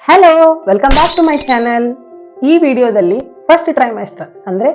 Hello, welcome back to my channel. ಈ ವಿಡಿಯೋದಲ್ಲಿ first trimester ಅಂದ್ರೆ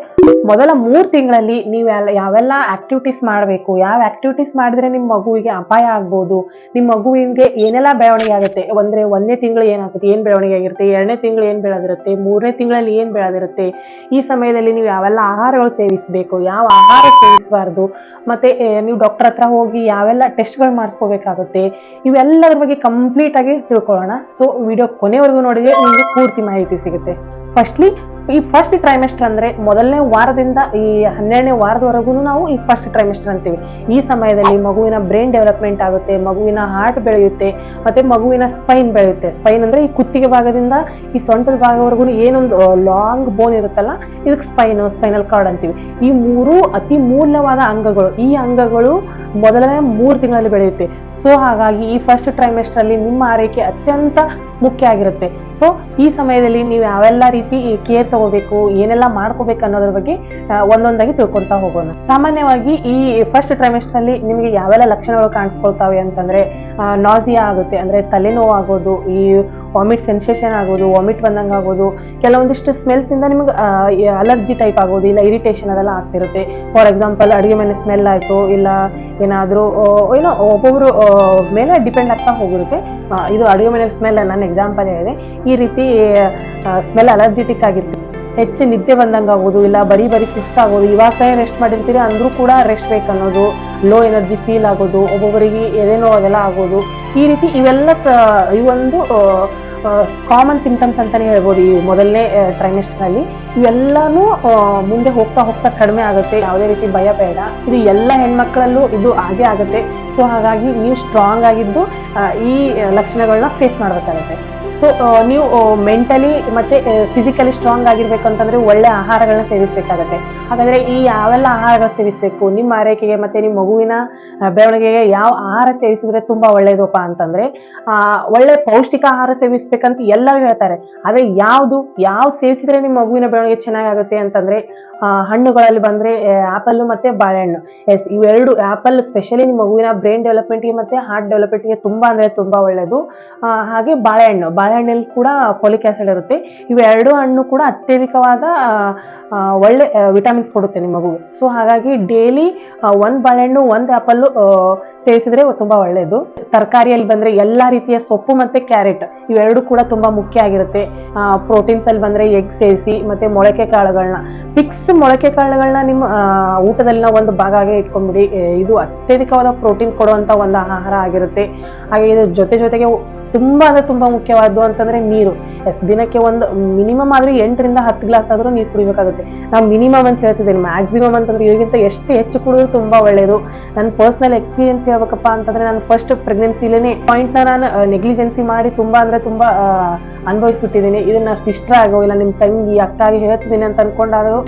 ಮೊದಲ 3 ತಿಂಗಳಲ್ಲಿ ನೀವು ಯಾವೆಲ್ಲ ಆಕ್ಟಿವಿಟೀಸ್ ಮಾಡಬೇಕು, ಯಾವ ಆಕ್ಟಿವಿಟೀಸ್ ಮಾಡಿದ್ರೆ ನಿಮ್ಮ ಮಗುವಿಗೆ ಅಪಾಯ ಆಗ್ಬೋದು, ನಿಮ್ಮ ಮಗುವಿಗೆ ಏನೆಲ್ಲ ಬೆಳವಣಿಗೆ ಆಗುತ್ತೆ ಅಂದ್ರೆ 1ನೇ ತಿಂಗಳು ಏನಾಗುತ್ತೆ, ಏನ್ ಬೆಳವಣಿಗೆ ಆಗಿರುತ್ತೆ, 2ನೇ ತಿಂಗಳು ಏನ್ ಬೆಳೆದಿರುತ್ತೆ, 3ನೇ ತಿಂಗಳಲ್ಲಿ ಏನ್ ಬೆಳೆದಿರುತ್ತೆ, ಈ ಸಮಯದಲ್ಲಿ ನೀವು ಯಾವೆಲ್ಲ ಆಹಾರಗಳು ಸೇವಿಸಬೇಕು, ಯಾವ ಆಹಾರ ಸೇವಿಸಬಾರ್ದು, ಮತ್ತೆ ನೀವು ಡಾಕ್ಟರ್ ಹತ್ರ ಹೋಗಿ ಯಾವೆಲ್ಲ ಟೆಸ್ಟ್ಗಳು ಮಾಡಿಸ್ಕೋಬೇಕಾಗುತ್ತೆ, ಇವೆಲ್ಲದ್ರ ಬಗ್ಗೆ ಕಂಪ್ಲೀಟ್ ಆಗಿ ತಿಳ್ಕೊಳ್ಳೋಣ. ಸೊ ವಿಡಿಯೋ ಕೊನೆವರೆಗೂ ನೋಡಿದ್ರೆ ನಿಮಗೆ ಪೂರ್ತಿ ಮಾಹಿತಿ ಸಿಗುತ್ತೆ. ಫಸ್ಟ್ಲಿ ಈ ಫಸ್ಟ್ ಟ್ರೈಮೆಸ್ಟರ್ ಅಂದ್ರೆ ಮೊದಲನೇ ವಾರದಿಂದ ಈ 12ನೇ ವಾರದವರೆಗೂ ನಾವು ಈ ಫಸ್ಟ್ ಟ್ರೈಮೆಸ್ಟರ್ ಅಂತೀವಿ. ಈ ಸಮಯದಲ್ಲಿ ಮಗುವಿನ ಬ್ರೈನ್ ಡೆವಲಪ್ಮೆಂಟ್ ಆಗುತ್ತೆ, ಮಗುವಿನ ಹಾರ್ಟ್ ಬೆಳೆಯುತ್ತೆ, ಮತ್ತೆ ಮಗುವಿನ ಸ್ಪೈನ್ ಬೆಳೆಯುತ್ತೆ. ಸ್ಪೈನ್ ಅಂದ್ರೆ ಈ ಕುತ್ತಿಗೆ ಭಾಗದಿಂದ ಈ ಸೊಂಟದ ಭಾಗವರೆಗೂ ಏನೊಂದು ಲಾಂಗ್ ಬೋನ್ ಇರುತ್ತಲ್ಲ, ಇದಕ್ಕೆ ಸ್ಪೈನಲ್ ಕಾರ್ಡ್ ಅಂತೀವಿ. ಈ ಮೂರು ಅತಿ ಮೂಲ್ಯವಾದ ಅಂಗಗಳು. ಈ ಅಂಗಗಳು ಮೊದಲನೇ 3 ತಿಂಗಳಲ್ಲಿ ಬೆಳೆಯುತ್ತೆ. ಸೊ ಹಾಗಾಗಿ ಈ ಫಸ್ಟ್ ಟ್ರೈಮೆಸ್ಟರ್ ಅಲ್ಲಿ ನಿಮ್ಮ ಆರೈಕೆ ಅತ್ಯಂತ ಮುಖ್ಯ ಆಗಿರುತ್ತೆ. ಸೊ ಈ ಸಮಯದಲ್ಲಿ ನೀವು ಯಾವೆಲ್ಲ ರೀತಿ ಕೇರ್ ತಗೋಬೇಕು, ಏನೆಲ್ಲ ಮಾಡ್ಕೋಬೇಕು ಅನ್ನೋದ್ರ ಬಗ್ಗೆ ಒಂದೊಂದಾಗಿ ತಿಳ್ಕೊಂತಾ ಹೋಗೋಣ. ಸಾಮಾನ್ಯವಾಗಿ ಈ ಫಸ್ಟ್ ಟ್ರೈಮೆಸ್ಟರ್ ಅಲ್ಲಿ ನಿಮಗೆ ಯಾವೆಲ್ಲ ಲಕ್ಷಣಗಳು ಕಾಣಿಸ್ಕೊಳ್ತಾವೆ ಅಂತಂದ್ರೆ ನಾಸಿಯಾ ಆಗುತ್ತೆ, ಅಂದ್ರೆ ತಲೆನೋವು ಆಗೋದು, ಈ ವಾಮಿಟ್ ಸೆನ್ಸೇಷನ್ ಆಗೋದು, ವಾಮಿಟ್ ಬಂದಂಗೆ ಆಗೋದು, ಕೆಲವೊಂದಿಷ್ಟು ಸ್ಮೆಲ್ಸ್ ಇಂದ ನಿಮ್ಗೆ ಅಲರ್ಜಿ ಟೈಪ್ ಆಗೋದು, ಇಲ್ಲ ಇರಿಟೇಷನ್ ಅದೆಲ್ಲ ಆಗ್ತಿರುತ್ತೆ. ಫಾರ್ ಎಕ್ಸಾಂಪಲ್ ಅಡುಗೆ ಮನೆ ಸ್ಮೆಲ್ ಆಯ್ತು, ಇಲ್ಲ ಏನಾದರೂ ಏನೋ ಒಬ್ಬೊಬ್ರು ಮೇಲೆ ಡಿಪೆಂಡ್ ಆಗ್ತಾ ಹೋಗಿರುತ್ತೆ. ಇದು ಅಡುಗೆ ಮನೆ ಸ್ಮೆಲ್ ನನ್ನ ಎಕ್ಸಾಂಪಲ್ ಹೇಳಿದೆ. ಈ ರೀತಿ ಸ್ಮೆಲ್ ಅಲರ್ಜಿಟಿಕ್ ಆಗಿರ್ತೀವಿ. ಹೆಚ್ಚು ನಿದ್ದೆ ಬಂದಂಗೆ ಆಗೋದು, ಇಲ್ಲ ಬರೀ ಸುಸ್ತಾಗೋದು, ಇವಾಗ ರೆಸ್ಟ್ ಮಾಡಿರ್ತೀರಿ ಅಂದ್ರೂ ಕೂಡ ರೆಸ್ಟ್ ಬೇಕನ್ನೋದು, ಲೋ ಎನರ್ಜಿ ಫೀಲ್ ಆಗೋದು, ಒಬ್ಬೊಬ್ಬರಿಗೆ ಎದೆನೋ ಅದೆಲ್ಲ ಆಗೋದು, ಈ ರೀತಿ ಇವೆಲ್ಲ ಇವೊಂದು ಕಾಮನ್ ಸಿಂಪ್ಟಮ್ಸ್ ಅಂತಾನೆ ಹೇಳ್ಬೋದು ಈ ಮೊದಲನೇ ಟ್ರೈಮೆಸ್ಟರ್ ಅಲ್ಲಿ. ಇವೆಲ್ಲಾನು ಮುಂದೆ ಹೋಗ್ತಾ ಹೋಗ್ತಾ ಕಡಿಮೆ ಆಗುತ್ತೆ, ಯಾವುದೇ ರೀತಿ ಭಯ ಬೇಡ. ಇದು ಎಲ್ಲ ಹೆಣ್ಮಕ್ಳಲ್ಲೂ ಇದು ಹಾಗೆ ಆಗುತ್ತೆ. ಸೊ ಹಾಗಾಗಿ ನೀವು ಸ್ಟ್ರಾಂಗ್ ಆಗಿದ್ದು ಈ ಲಕ್ಷಣಗಳನ್ನ ಫೇಸ್ ಮಾಡ್ಬೇಕಾಗುತ್ತೆ. ಸೊ ನೀವು ಮೆಂಟಲಿ ಮತ್ತೆ ಫಿಸಿಕಲಿ ಸ್ಟ್ರಾಂಗ್ ಆಗಿರ್ಬೇಕಂತಂದ್ರೆ ಒಳ್ಳೆ ಆಹಾರಗಳನ್ನ ಸೇವಿಸಬೇಕಾಗತ್ತೆ. ಹಾಗಾದ್ರೆ ಈ ಯಾವೆಲ್ಲ ಆಹಾರಗಳು ಸೇವಿಸಬೇಕು, ನಿಮ್ಮ ಆರೈಕೆಗೆ ಮತ್ತೆ ನಿಮ್ಮ ಮಗುವಿನ ಬೆಳವಣಿಗೆಗೆ ಯಾವ ಆಹಾರ ಸೇವಿಸಿದ್ರೆ ತುಂಬಾ ಒಳ್ಳೇದಪ್ಪ ಅಂತಂದ್ರೆ ಒಳ್ಳೆ ಪೌಷ್ಟಿಕ ಆಹಾರ ಸೇವಿಸ್ಬೇಕಂತ ಎಲ್ಲರೂ ಹೇಳ್ತಾರೆ. ಆದ್ರೆ ಯಾವ್ದು ಸೇವಿಸಿದ್ರೆ ನಿಮ್ಮ ಮಗುವಿನ ಬೆಳವಣಿಗೆ ಚೆನ್ನಾಗಾಗುತ್ತೆ ಅಂತಂದ್ರೆ ಹಣ್ಣುಗಳಲ್ಲಿ ಬಂದ್ರೆ ಆಪಲ್ ಮತ್ತೆ ಬಾಳೆಹಣ್ಣು. ಎಸ್, ಇವೆರಡು, ಆಪಲ್ ಸ್ಪೆಷಲಿ ನಿಮ್ಮ ಮಗುವಿನ ಬ್ರೈನ್ ಡೆವಲಪ್ಮೆಂಟ್ಗೆ ಮತ್ತೆ ಹಾರ್ಟ್ ಡೆವಲಪ್ಮೆಂಟ್ಗೆ ತುಂಬಾ ಅಂದ್ರೆ ತುಂಬಾ ಒಳ್ಳೇದು. ಹಾಗೆ ಬಾಳೆಹಣ್ಣಲ್ಲಿ ಕೂಡ ಫೋಲಿಕ್ ಆಸಿಡ್ ಇರುತ್ತೆ. ಇವೆರಡು ಹಣ್ಣು ಕೂಡ ಅತ್ಯಧಿಕವಾದ ಒಳ್ಳೆ ವಿಟಮಿನ್ಸ್ ಕೊಡುತ್ತೆ ನಿಮ್ಮ ಮಗುಗೆ. ಸೊ ಹಾಗಾಗಿ ಡೈಲಿ 1 ಬಾಳೆಹಣ್ಣು 1 ಆಪಲ್ ಸೇವಿಸಿದ್ರೆ ತುಂಬಾ ಒಳ್ಳೇದು. ತರಕಾರಿಯಲ್ಲಿ ಬಂದ್ರೆ ಎಲ್ಲಾ ರೀತಿಯ ಸೊಪ್ಪು ಮತ್ತೆ ಕ್ಯಾರೆಟ್ ಇವೆರಡು ಕೂಡ ತುಂಬಾ ಮುಖ್ಯ ಆಗಿರುತ್ತೆ. ಪ್ರೋಟೀನ್ಸ್ ಅಲ್ಲಿ ಬಂದ್ರೆ ಎಗ್ ಸೇರಿಸಿ, ಮತ್ತೆ ಮೊಳಕೆ ಕಾಳುಗಳನ್ನ ಮೊಳಕೆ ಕಾಳುಗಳನ್ನ ನಿಮ್ಮ ಊಟದಲ್ಲಿನ ಒಂದು ಭಾಗ ಆಗಿ ಇಟ್ಕೊಂಡ್ಬಿಡಿ. ಇದು ಅತ್ಯಧಿಕವಾದ ಪ್ರೋಟೀನ್ ಕೊಡುವಂತ ಒಂದು ಆಹಾರ ಆಗಿರುತ್ತೆ. ಹಾಗೆ ಇದು ಜೊತೆಗೆ ತುಂಬಾ ಅಂದ್ರೆ ತುಂಬಾ ಮುಖ್ಯವಾದ್ದು ಅಂತಂದ್ರೆ ನೀರು. ದಿನಕ್ಕೆ ಒಂದು ಮಿನಿಮಮ್ ಆದ್ರೂ 8ರಿಂದ 10 ಗ್ಲಾಸ್ ಆದ್ರೂ ನೀರು ಕುಡಿಬೇಕಾಗುತ್ತೆ. ನಾವು ಮಿನಿಮಮ್ ಅಂತ ಹೇಳ್ತಿದ್ದೇನೆ, ಮ್ಯಾಕ್ಸಿಮಮ್ ಅಂತಂದ್ರೆ ಇದಕ್ಕಿಂತ ಎಷ್ಟು ಹೆಚ್ಚು ಕುಡಿದ್ರು ತುಂಬಾ ಒಳ್ಳೇದು. ನನ್ನ ಪರ್ಸನಲ್ ಎಕ್ಸ್ಪೀರಿಯನ್ಸ್ ಹೇಳ್ಬೇಕಪ್ಪ ಅಂತಂದ್ರೆ ನಾನು ಫಸ್ಟ್ ಪ್ರೆಗ್ನೆನ್ಸಿಲೇನೆ ಪಾಯಿಂಟ್ ನಾನು ನೆಗ್ಲಿಜೆನ್ಸಿ ಮಾಡಿ ತುಂಬಾ ಅಂದ್ರೆ ತುಂಬಾ ಅನುಭವಿಸ್ಬಿಟ್ಟಿದ್ದೀನಿ. ಇದನ್ನ ಸಿಸ್ಟರ್ ಆಗೋ ಇಲ್ಲ ನಿಮ್ ತಂಗಿ ಅಕ್ಕ ಆಗಿ ಹೇಳ್ತಿದ್ದೀನಿ ಅಂತ ಅನ್ಕೊಂಡಾದ್ರು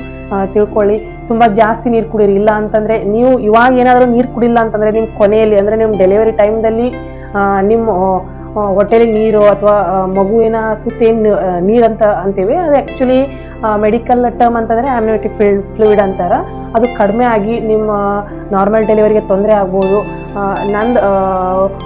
ತಿಳ್ಕೊಳ್ಳಿ, ತುಂಬಾ ಜಾಸ್ತಿ ನೀರು ಕುಡೀರಿ. ಇಲ್ಲ ಅಂತಂದ್ರೆ ನೀವು ಇವಾಗ ಏನಾದ್ರು ನೀರು ಕುಡಿಲ್ಲ ಅಂತಂದ್ರೆ ನಿಮ್ ಕೊನೆಯಲ್ಲಿ ಅಂದ್ರೆ ನಿಮ್ ಡೆಲಿವರಿ ಟೈಮ್ದಲ್ಲಿ ನಿಮ್ಮ ಹೊಟ್ಟೆಲಿ ನೀರು ಅಥವಾ ಮಗುವಿನ ಸುತ್ತ ಏನ್ ನೀರಂತ ಅಂತೀವಿ, ಅದು ಆಕ್ಚುಲಿ ಮೆಡಿಕಲ್ ಟರ್ಮ್ ಅಂತಂದ್ರೆ ಆಮ್ನಿಯೋಟಿಕ್ ಫ್ಲೂಯಿಡ್ ಅಂತಾರ. ಅದು ಕಡಿಮೆ ಆಗಿ ನಿಮ್ಮ ನಾರ್ಮಲ್ ಡೆಲಿವರಿಗೆ ತೊಂದರೆ ಆಗ್ಬೋದು. ನಂದು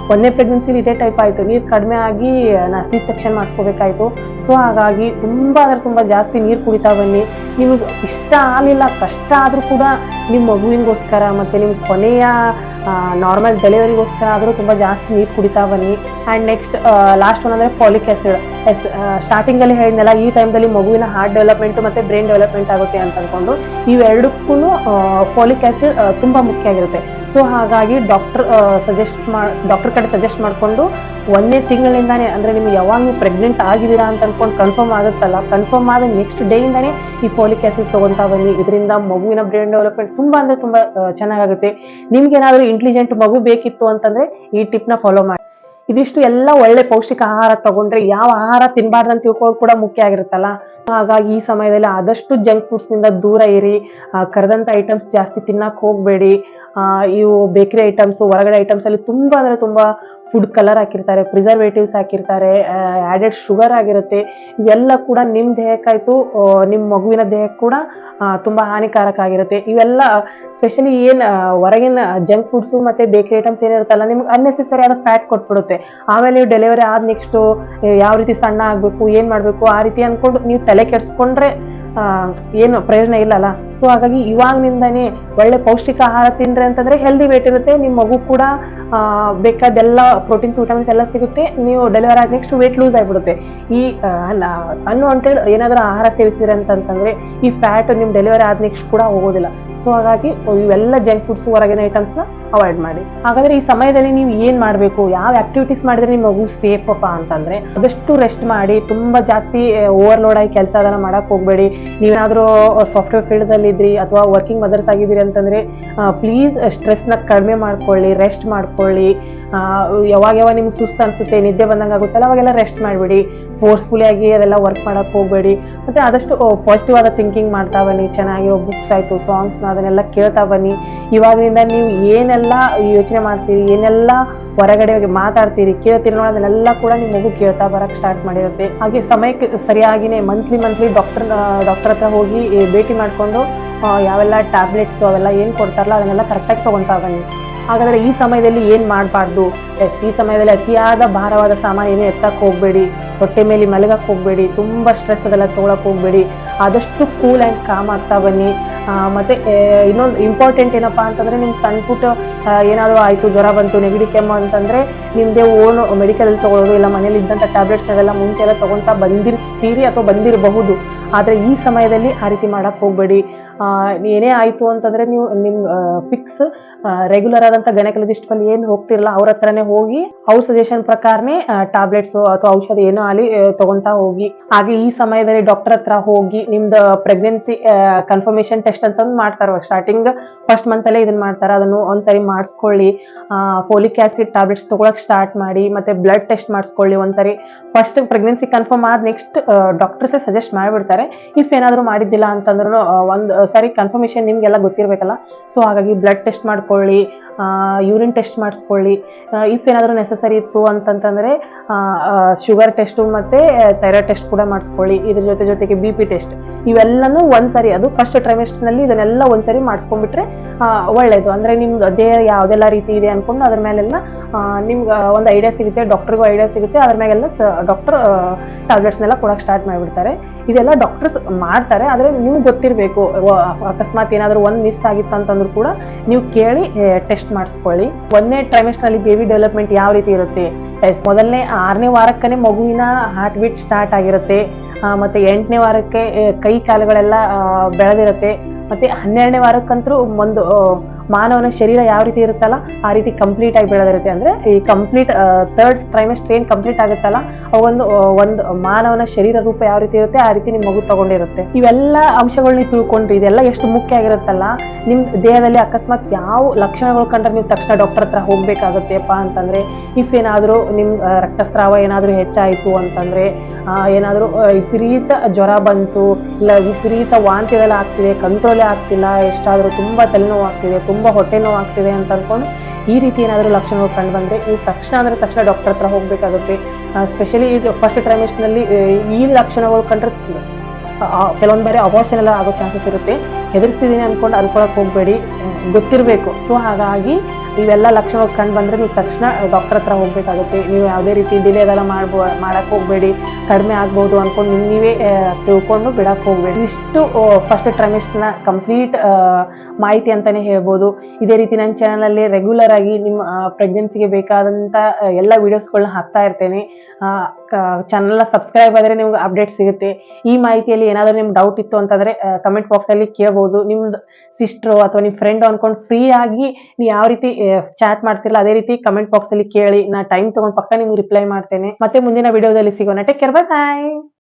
1ನೇ ಪ್ರೆಗ್ನೆನ್ಸಿಲಿ ಇದೇ ಟೈಪ್ ಆಯಿತು, ನೀರು ಕಡಿಮೆ ಆಗಿ ನಾನು C-ಸೆಕ್ಷನ್ ಮಾಡಿಸ್ಕೋಬೇಕಾಯ್ತು. ಸೊ ಹಾಗಾಗಿ ತುಂಬಾ ಅಂದ್ರೆ ತುಂಬಾ ಜಾಸ್ತಿ ನೀರು ಕುಡಿತಾ ಬನ್ನಿ. ನಿಮಗೆ ಇಷ್ಟ ಆಗಲಿಲ್ಲ, ಕಷ್ಟ ಆದ್ರೂ ಕೂಡ ನಿಮ್ಮ ಮಗುವಿಗೋಸ್ಕರ ಮತ್ತೆ ನಿಮ್ಮ ಕೊನೆಯ ನಾರ್ಮಲ್ ಡೆಲಿವರಿಗೋಸ್ಕರ ಆದರೂ ತುಂಬಾ ಜಾಸ್ತಿ ನೀರು ಕುಡಿತಾ ಬನ್ನಿ. ಆ್ಯಂಡ್ ನೆಕ್ಸ್ಟ್ ಲಾಸ್ಟ್ ಒನ್ ಅಂದ್ರೆ ಫಾಲಿಕ್ ಆಸಿಡ್. ಸ್ಟಾರ್ಟಿಂಗ್ ಅಲ್ಲಿ ಹೇಳಿದ್ನಲ್ಲ, ಈ ಟೈಮ್ದಲ್ಲಿ ಮಗುವಿನ ಹಾರ್ಟ್ ಡೆವಲಪ್ಮೆಂಟ್ ಮತ್ತೆ ಬ್ರೈನ್ ಡೆವಲಪ್ಮೆಂಟ್ ಆಗುತ್ತೆ ಅಂತ ಅನ್ಕೊಂಡು ಇವೆರಡಕ್ಕೂ ಫಾಲಿಕ್ ಆಸಿಡ್ ತುಂಬಾ ಮುಖ್ಯ ಆಗಿರುತ್ತೆ. ಸೊ ಹಾಗಾಗಿ ಡಾಕ್ಟರ್ ಕಡೆ ಸಜೆಸ್ಟ್ ಮಾಡಿಕೊಂಡು 1ನೇ ತಿಂಗಳಿಂದಾನೇ ಅಂದ್ರೆ ನಿಮ್ಗೆ ಯಾವಾಗ ನೀವು ಪ್ರೆಗ್ನೆಂಟ್ ಆಗಿದ್ದೀರಾ ಅಂತ ಅನ್ಕೊಂಡು ಕನ್ಫರ್ಮ್ ಆಗುತ್ತಲ್ಲ, ಕನ್ಫರ್ಮ್ ಆದ ನೆಕ್ಸ್ಟ್ ಡೇ ಇಂದಾನೇ ಈ ಫಾಲಿಕ್ ಆಸಿಡ್ ತಗೊಂತಾ ಬನ್ನಿ. ಇದರಿಂದ ಮಗುವಿನ ಬ್ರೈನ್ ಡೆವಲಪ್ಮೆಂಟ್ ತುಂಬಾ ಅಂದ್ರೆ ತುಂಬಾ ಚೆನ್ನಾಗಾಗುತ್ತೆ. ನಿಮ್ಗೆ ಏನಾದ್ರು ಇಂಟೆಲಿಜೆಂಟ್ ಮಗು ಬೇಕಿತ್ತು ಅಂತಂದ್ರೆ ಈ ಟಿಪ್ ನ ಫಾಲೋ ಮಾಡಿ. ಇದಿಷ್ಟು ಎಲ್ಲ ಒಳ್ಳೆ ಪೌಷ್ಟಿಕ ಆಹಾರ ತಗೊಂಡ್ರೆ ಯಾವ ಆಹಾರ ತಿನ್ಬಾರ್ದು ಅಂತ ತಿಳ್ಕೊಳ್ಳೋದು ಕೂಡ ಮುಖ್ಯ ಆಗಿರುತ್ತಲ್ಲ. ಹಾಗಾಗಿ ಈ ಸಮಯದಲ್ಲಿ ಆದಷ್ಟು ಜಂಕ್ ಫುಡ್ಸ್ ನಿಂದ ದೂರ ಇರಿ. ಕರೆದಂತ ಐಟಮ್ಸ್ ಜಾಸ್ತಿ ತಿನ್ನಕ್ ಹೋಗ್ಬೇಡಿ. ಇವು ಬೇಕರಿ ಐಟಮ್ಸ್, ಹೊರಗಡೆ ಐಟಮ್ಸ್ ಅಲ್ಲಿ ತುಂಬಾ ಅಂದ್ರೆ ತುಂಬಾ ಫುಡ್ ಕಲರ್ ಹಾಕಿರ್ತಾರೆ, ಪ್ರಿಸರ್ವೇಟಿವ್ಸ್ ಹಾಕಿರ್ತಾರೆ, ಆಡೆಡ್ ಶುಗರ್ ಆಗಿರುತ್ತೆ. ಇವೆಲ್ಲ ಕೂಡ ನಿಮ್ಮ ದೇಹಕ್ಕಾಯ್ತು, ನಿಮ್ಮ ಮಗುವಿನ ದೇಹಕ್ಕೆ ಕೂಡ ತುಂಬಾ ಹಾನಿಕಾರಕ ಆಗಿರುತ್ತೆ. ಇವೆಲ್ಲ ಸ್ಪೆಷಲಿ ಹೊರಗಿನ ಜಂಕ್ ಫುಡ್ಸು ಮತ್ತೆ ಬೇಕರಿ ಐಟಮ್ಸ್ ಏನಿರುತ್ತಲ್ಲ, ನಿಮ್ಗೆ ಅನ್ನೆಸೆಸರಿ ಆದ ಫ್ಯಾಟ್ ಕೊಟ್ಬಿಡುತ್ತೆ. ಆಮೇಲೆ ನೀವು ಡೆಲಿವರಿ ಆದ ನೆಕ್ಸ್ಟ್ ಯಾವ ರೀತಿ ಸಣ್ಣ ಆಗ್ಬೇಕು, ಏನ್ ಮಾಡ್ಬೇಕು ಆ ರೀತಿ ಅನ್ಕೊಂಡು ನೀವು ತಲೆ ಕೆಡ್ಸ್ಕೊಂಡ್ರೆ ಏನು ಪ್ರಯೋಜನ ಇಲ್ಲಲ್ಲ. ಸೊ ಹಾಗಾಗಿ ಇವಾಗ್ನಿಂದಾನೇ ಒಳ್ಳೆ ಪೌಷ್ಟಿಕ ಆಹಾರ ತಿಂದ್ರೆ ಅಂತಂದ್ರೆ ಹೆಲ್ದಿ ವೇಟ್ ಇರುತ್ತೆ, ನಿಮ್ಮ ಮಗು ಕೂಡ ಬೇಕಾದೆಲ್ಲ ಪ್ರೋಟೀನ್ಸ್ ವಿಟಮಿನ್ಸ್ ಎಲ್ಲ ಸಿಗುತ್ತೆ. ನೀವು ಡೆಲಿವರಿ ಆದ ನೆಕ್ಸ್ಟ್ ವೇಟ್ ಲೂಸ್ ಆಗಿಬಿಡುತ್ತೆ. ಈ ಅನ್ವಾಂಟೆಡ್ ಏನಾದ್ರೂ ಆಹಾರ ಸೇವಿಸಿದ್ರೆ ಅಂತಂದ್ರೆ ಈ ಫ್ಯಾಟ್ ನಿಮ್ ಡೆಲಿವರಿ ಆದ ನೆಕ್ಸ್ಟ್ ಕೂಡ ಹೋಗೋದಿಲ್ಲ. ಸೊ ಹಾಗಾಗಿ ಇವೆಲ್ಲ ಜಂಕ್ ಫುಡ್ಸ್ ಹೊರಗಿನ ಐಟಮ್ಸ್ ನ ಅವಾಯ್ಡ್ ಮಾಡಿ. ಹಾಗಾದ್ರೆ ಈ ಸಮಯದಲ್ಲಿ ನೀವು ಏನ್ ಮಾಡ್ಬೇಕು, ಯಾವ ಆಕ್ಟಿವಿಟೀಸ್ ಮಾಡಿದ್ರೆ ನಿಮ್ಮ ಮಗು ಸೇಫ್ ಅಪ್ಪ ಅಂತಂದ್ರೆ ಆದಷ್ಟು ರೆಸ್ಟ್ ಮಾಡಿ. ತುಂಬಾ ಜಾಸ್ತಿ ಓವರ್ಲೋಡ್ ಆಗಿ ಕೆಲಸ ಅದನ್ನ ಮಾಡಕ್ ಹೋಗ್ಬೇಡಿ. ನೀವೇನಾದ್ರೂ ಸಾಫ್ಟ್ವೇರ್ ಫೀಲ್ಡ್ ಅಲ್ಲಿ ಇದ್ರಿ ಅಥವಾ ವರ್ಕಿಂಗ್ ಮದರ್ಸ್ ಆಗಿದ್ದೀರಿ ಅಂತಂದ್ರೆ ಪ್ಲೀಸ್ ಸ್ಟ್ರೆಸ್ ನ ಕಡಿಮೆ ಮಾಡ್ಕೊಳ್ಳಿ, ರೆಸ್ಟ್ ಮಾಡ್ಕೊಳ್ಳಿ. ಯಾವಾಗ ನಿಮ್ಗೆ ಸುಸ್ತು ಅನ್ಸುತ್ತೆ, ನಿದ್ದೆ ಬಂದಂಗೆ ಆಗುತ್ತಲ್ಲ, ಅವಾಗೆಲ್ಲ ರೆಸ್ಟ್ ಮಾಡ್ಬಿಡಿ. ಫೋರ್ಸ್ಫುಲಿ ಆಗಿ ಅದೆಲ್ಲ ವರ್ಕ್ ಮಾಡಕ್ ಹೋಗ್ಬೇಡಿ. ಮತ್ತೆ ಆದಷ್ಟು ಪಾಸಿಟಿವ್ ಆದ ಥಿಂಕಿಂಗ್ ಮಾಡ್ತಾ ಬನ್ನಿ. ಚೆನ್ನಾಗಿರೋ ಬುಕ್ಸ್ ಆಯ್ತು, ಸಾಂಗ್ಸ್ ಅದನ್ನೆಲ್ಲ ಕೇಳ್ತಾ ಬನ್ನಿ. ಇವಾಗಿನಿಂದ ನೀವು ಏನೆಲ್ಲ ಯೋಚನೆ ಮಾಡ್ತೀರಿ, ಏನೆಲ್ಲ ಹೊರಗಡೆ ಮಾತಾಡ್ತೀರಿ, ಕೇಳ್ತೀರಿ ನೋಡಿ, ಅದನ್ನೆಲ್ಲ ಕೂಡ ನಿಮ್ಮ ಮಗು ಕೇಳ್ತಾ ಬರಕ್ ಸ್ಟಾರ್ಟ್ ಮಾಡಿರುತ್ತೆ. ಹಾಗೆ ಸಮಯಕ್ಕೆ ಸರಿಯಾಗಿನೇ ಮಂತ್ಲಿ ಡಾಕ್ಟರ್ ಹತ್ರ ಹೋಗಿ ಭೇಟಿ ಮಾಡ್ಕೊಂಡು ಯಾವೆಲ್ಲ ಟ್ಯಾಬ್ಲೆಟ್ಸ್ ಅವೆಲ್ಲ ಏನ್ ಕೊಡ್ತಾರಲ್ಲ ಅದನ್ನೆಲ್ಲ ಕರೆಕ್ಟಾಗಿ ತಗೊಂತಾ ಬನ್ನಿ. ಹಾಗಾದ್ರೆ ಈ ಸಮಯದಲ್ಲಿ ಏನ್ ಮಾಡಬಾರ್ದು, ಈ ಸಮಯದಲ್ಲಿ ಅತಿಯಾದ ಭಾರವಾದ ಸಾಮಾನು ಏನು ಎತ್ತಕ್ ಹೋಗ್ಬೇಡಿ, ಹೊಟ್ಟೆ ಮೇಲೆ ಮಲಗಕ್ ಹೋಗ್ಬೇಡಿ, ತುಂಬಾ ಸ್ಟ್ರೆಸ್ ಅದೆಲ್ಲ ತಗೊಳಕ್ ಹೋಗ್ಬೇಡಿ. ಆದಷ್ಟು ಕೂಲ್ ಅಂಡ್ ಕಾಮ್ ಆಗ್ತಾ ಬನ್ನಿ. ಮತ್ತೆ ಇನ್ನೊಂದು ಇಂಪಾರ್ಟೆಂಟ್ ಏನಪ್ಪಾ ಅಂತಂದ್ರೆ ನಿಮ್ ಸಣ್ಣ ಪುಟ್ಟ ಏನಾದ್ರು ಆಯ್ತು, ಜ್ವರ ಬಂತು, ನೆಗಡಿ ಕೆಮ್ಮು ಅಂತಂದ್ರೆ ನಿಮ್ದೇ ಓನ್ ಮೆಡಿಕಲ್ ಅಲ್ಲಿ ತಗೊಳ್ಳೋದು, ಇಲ್ಲ ಮನೇಲಿ ಇದ್ದಂತ ಟ್ಯಾಬ್ಲೆಟ್ಸ್ ಅದೆಲ್ಲ ಮುಂಚೆ ಎಲ್ಲ ತಗೊಂತಾ ಬಂದಿರ್ತೀರಿ ಅಥವಾ ಬಂದಿರಬಹುದು. ಆದ್ರೆ ಈ ಸಮಯದಲ್ಲಿ ಆ ರೀತಿ ಮಾಡಕ್ ಹೋಗ್ಬೇಡಿ. ಏನೇ ಆಯ್ತು ಅಂತಂದ್ರೆ ನೀವು ನಿಮ್ ಫಿಕ್ಸ್ ರೆಗ್ಯುಲರ್ ಆದಂತ ಗೈನಕಾಲಜಿಸ್ಟ್ ಬಳಿ ಏನ್ ಹೋಗ್ತಿರಲ್ಲ ಅವ್ರ ಹತ್ರನೇ ಹೋಗಿ ಅವ್ರ ಸಜೆಷನ್ ಪ್ರಕಾರನೇ ಟ್ಯಾಬ್ಲೆಟ್ಸ್ ಅಥವಾ ಔಷಧಿ ಏನೋ ಅಲ್ಲಿ ತಗೊಂತಾ ಹೋಗಿ. ಹಾಗೆ ಈ ಸಮಯದಲ್ಲಿ ಡಾಕ್ಟರ್ ಹತ್ರ ಹೋಗಿ ನಿಮ್ದು ಪ್ರೆಗ್ನೆನ್ಸಿ ಕನ್ಫರ್ಮೇಶನ್ ಟೆಸ್ಟ್ ಅಂತ ಮಾಡ್ತಾರ. ಸ್ಟಾರ್ಟಿಂಗ್ ಫಸ್ಟ್ ಮಂತ್ ಅಲ್ಲೇ ಇದನ್ನ ಮಾಡ್ತಾರ, ಅದನ್ನು ಒಂದ್ಸರಿ ಮಾಡಿಸ್ಕೊಳ್ಳಿ. ಫೋಲಿಕ್ ಆಸಿಡ್ ಟ್ಯಾಬ್ಲೆಟ್ಸ್ ತಗೊಳಕ್ ಸ್ಟಾರ್ಟ್ ಮಾಡಿ. ಮತ್ತೆ ಬ್ಲಡ್ ಟೆಸ್ಟ್ ಮಾಡಿಸ್ಕೊಳ್ಳಿ ಒಂದ್ಸರಿ. ಫಸ್ಟ್ ಪ್ರೆಗ್ನೆನ್ಸಿ ಕನ್ಫರ್ಮ್ ಆದ ನೆಕ್ಸ್ಟ್ ಡಾಕ್ಟರ್ಸೇ ಸಜೆಸ್ಟ್ ಮಾಡ್ಬಿಡ್ತಾರೆ. ಇಫ್ ಏನಾದ್ರು ಮಾಡಿದ್ದಿಲ್ಲ ಅಂತಂದ್ರೂ ಒಂದ್ ಸರಿ ಕನ್ಫರ್ಮೇಶನ್ ನಿಮ್ಗೆಲ್ಲ ಗೊತ್ತಿರ್ಬೇಕಲ್ಲ. ಸೊ ಹಾಗಾಗಿ ಬ್ಲಡ್ ಟೆಸ್ಟ್ ಮಾಡ್ಕೊಳ್ಳಿ, ಯೂರಿನ್ ಟೆಸ್ಟ್ ಮಾಡಿಸ್ಕೊಳ್ಳಿ. ಇಫ್ ಏನಾದ್ರು ನೆಸಸರಿ ಇತ್ತು ಅಂತಂತಂದ್ರೆ ಶುಗರ್ ಟೆಸ್ಟ್ ಮತ್ತೆ ಥೈರಾಯ್ಡ್ ಟೆಸ್ಟ್ ಕೂಡ ಮಾಡಿಸ್ಕೊಳ್ಳಿ. ಇದ್ರ ಜೊತೆಗೆ BP ಟೆಸ್ಟ್. ಇವೆಲ್ಲನೂ ಒಂದ್ಸರಿ, ಅದು ಫಸ್ಟ್ ಟ್ರೈಮೆಸ್ಟರ್ ನಲ್ಲಿ ಇದನ್ನೆಲ್ಲ ಒಂದ್ಸರಿ ಮಾಡಿಸ್ಕೊಂಡ್ಬಿಟ್ರೆ ಒಳ್ಳೇದು. ಅಂದ್ರೆ ನಿಮ್ದು ದೇಹ ಯಾವ್ದೆಲ್ಲ ರೀತಿ ಇದೆ ಅನ್ಕೊಂಡು ಅದ್ರ ಮೇಲೆಲ್ಲ ನಿಮ್ಗೆ ಒಂದು ಐಡಿಯಾ ಸಿಗುತ್ತೆ, ಡಾಕ್ಟರ್ಗೂ ಐಡಿಯಾ ಸಿಗುತ್ತೆ. ಅದ್ರ ಮೇಲೆಲ್ಲ ಡಾಕ್ಟರ್ ಟ್ಯಾಬ್ಲೆಟ್ಸ್ನೆಲ್ಲ ಕೊಡಕ್ ಸ್ಟಾರ್ಟ್ ಮಾಡಿಬಿಡ್ತಾರೆ. ಇದೆಲ್ಲ ಡಾಕ್ಟರ್ಸ್ ಮಾಡ್ತಾರೆ, ಆದ್ರೆ ನಿಮ್ಗೆ ಗೊತ್ತಿರಬೇಕು. ಅಕಸ್ಮಾತ್ ಏನಾದ್ರು ಒಂದ್ ಮಿಸ್ ಆಗಿತ್ತು ಅಂತಂದ್ರೂ ಕೂಡ ನೀವು ಕೇಳಿ ಟೆಸ್ಟ್ ಮಾಡಿಸ್ಕೊಳ್ಳಿ. 1ನೇ ಟ್ರೈಮೆಸ್ಟರ್ ನಲ್ಲಿ ಬೇಬಿ ಡೆವಲಪ್ಮೆಂಟ್ ಯಾವ ರೀತಿ ಇರುತ್ತೆ, ಮೊದಲನೇ 6ನೇ ವಾರಕ್ಕನೇ ಮಗುವಿನ ಹಾರ್ಟ್ ಬೀಟ್ ಸ್ಟಾರ್ಟ್ ಆಗಿರುತ್ತೆ. ಮತ್ತೆ 8ನೇ ವಾರಕ್ಕೆ ಕೈ ಕಾಲುಗಳೆಲ್ಲ ಬೆಳೆದಿರುತ್ತೆ. ಮತ್ತೆ 12ನೇ ವಾರಕ್ಕಂತೂ ಒಂದು ಮಾನವನ ಶರೀರ ಯಾವ ರೀತಿ ಇರುತ್ತಲ್ಲ ಆ ರೀತಿ ಕಂಪ್ಲೀಟ್ ಆಗಿ ಬೆಳೆದಿರುತ್ತೆ. ಅಂದ್ರೆ ಈ ಕಂಪ್ಲೀಟ್ 3rd ಟ್ರೈಮೆಸ್ಟರ್ ಏನ್ ಕಂಪ್ಲೀಟ್ ಆಗುತ್ತಲ್ಲ ಒಂದು ಮಾನವನ ಶರೀರ ರೂಪ ಯಾವ ರೀತಿ ಇರುತ್ತೆ ಆ ರೀತಿ ನಿಮ್ ಮಗು ತಗೊಂಡಿರುತ್ತೆ. ಇವೆಲ್ಲ ಅಂಶಗಳನ್ನ ತಿಳ್ಕೊಂಡ್ರಿ, ಇದೆಲ್ಲ ಎಷ್ಟು ಮುಖ್ಯ ಆಗಿರುತ್ತಲ್ಲ. ನಿಮ್ ದೇಹದಲ್ಲಿ ಅಕಸ್ಮಾತ್ ಯಾವ ಲಕ್ಷಣಗಳು ಕಂಡ್ರೆ ನೀವು ತಕ್ಷಣ ಡಾಕ್ಟರ್ ಹತ್ರ ಹೋಗ್ಬೇಕಾಗತ್ತೆಪ್ಪ ಅಂತಂದ್ರೆ, ಇಫ್ ಏನಾದ್ರು ನಿಮ್ ರಕ್ತಸ್ರಾವ ಏನಾದ್ರು ಹೆಚ್ಚಾಯ್ತು ಅಂತಂದ್ರೆ, ಏನಾದ್ರು ವಿಪರೀತ ಜ್ವರ ಬಂತು, ಇಲ್ಲ ವಿಪರೀತ ವಾಂತಿಗಳು ಆಗ್ತಿದೆ, ಕಂಟ್ರೋಲೇ ಆಗ್ತಿಲ್ಲ, ಎಷ್ಟಾದ್ರೂ ತುಂಬಾ ತಲೆನೋವು ಆಗ್ತಿದೆ, ತುಂಬಾ ಹೊಟ್ಟೆ ನೋವು ಆಗ್ತಿದೆ ಅಂತ ಅನ್ಕೊಂಡು ಈ ರೀತಿ ಏನಾದ್ರು ಲಕ್ಷಣಗಳು ಕಂಡು ಬಂದ್ರೆ ನೀವು ತಕ್ಷಣ ಡಾಕ್ಟರ್ ಹತ್ರ ಹೋಗ್ಬೇಕಾಗುತ್ತೆ. ಸ್ಪೆಷಲಿ ಈಗ ಫಸ್ಟ್ ಟ್ರೈಮೆಸ್ಟರ್ ನಲ್ಲಿ ಈ ಲಕ್ಷಣಗಳು ಕಂಡ್ರೆ ಕೆಲವೊಂದ್ ಬಾರಿ ಅಬಾರ್ಷನ್ ಎಲ್ಲ ಆಗೋ ಚಾನ್ಸಸ್ ಇರುತ್ತೆ. ಹೆದರ್ಸ್ತಿದೀನಿ ಅನ್ಕೊಳಕ್ ಹೋಗ್ಬೇಡಿ, ಗೊತ್ತಿರ್ಬೇಕು. ಸೊ ಹಾಗಾಗಿ ಇವೆಲ್ಲ ಲಕ್ಷಣಗಳು ಕಂಡು ಬಂದ್ರೆ ನೀವು ತಕ್ಷಣ ಡಾಕ್ಟರ್ ಹತ್ರ ಹೋಗ್ಬೇಕಾಗುತ್ತೆ. ನೀವು ಯಾವುದೇ ರೀತಿ ಡಿಲೇ ಅದೆಲ್ಲ ಮಾಡಕ್ ಹೋಗ್ಬೇಡಿ. ಕಡಿಮೆ ಆಗ್ಬಹುದು ಅನ್ಕೊಂಡು ನೀವೇ ತಿಳ್ಕೊಂಡು ಬಿಡಕ್ ಹೋಗ್ಬೇಡಿ. ಇಷ್ಟು ಫಸ್ಟ್ ಟ್ರೈಮೆಸ್ಟರ್ ನ ಕಂಪ್ಲೀಟ್ ಮಾಹಿತಿ ಅಂತಾನೆ ಹೇಳ್ಬೋದು. ಇದೇ ರೀತಿ ನನ್ನ ಚಾನಲ್ ಅಲ್ಲಿ ರೆಗ್ಯುಲರ್ ಆಗಿ ನಿಮ್ಮ ಪ್ರೆಗ್ನೆನ್ಸಿಗೆ ಬೇಕಾದಂತ ಎಲ್ಲ ವಿಡಿಯೋಸ್ಗಳನ್ನ ಹಾಕ್ತಾ ಇರ್ತೇನೆ. ಚಾನಲ್ ಸಬ್ಸ್ಕ್ರೈಬ್ ಆದ್ರೆ ನಿಮ್ಗೆ ಅಪ್ಡೇಟ್ ಸಿಗುತ್ತೆ. ಈ ಮಾಹಿತಿಯಲ್ಲಿ ಏನಾದ್ರು ನಿಮ್ಗೆ ಡೌಟ್ ಇತ್ತು ಅಂತಂದ್ರೆ ಕಮೆಂಟ್ ಬಾಕ್ಸ್ ಅಲ್ಲಿ ಕೇಳಬಹುದು. ನಿಮ್ದು ಸಿಸ್ಟರ್ ಅಥವಾ ನಿಮ್ ಫ್ರೆಂಡ್ ಅನ್ಕೊಂಡು ಫ್ರೀ ಆಗಿ ನೀವು ಯಾವ ರೀತಿ ಚಾಟ್ ಮಾಡ್ತಿರಲ್ಲ ಅದೇ ರೀತಿ ಕಮೆಂಟ್ ಬಾಕ್ಸ್ ಅಲ್ಲಿ ಕೇಳಿ. ನಾ ಟೈಮ್ ತಗೊಂಡು ಪಕ್ಕ ನಿಮ್ಗೆ ರಿಪ್ಲೈ ಮಾಡ್ತೇನೆ. ಮತ್ತೆ ಮುಂದಿನ ವಿಡಿಯೋದಲ್ಲಿ ಸಿಗೋಣ. Take care, by.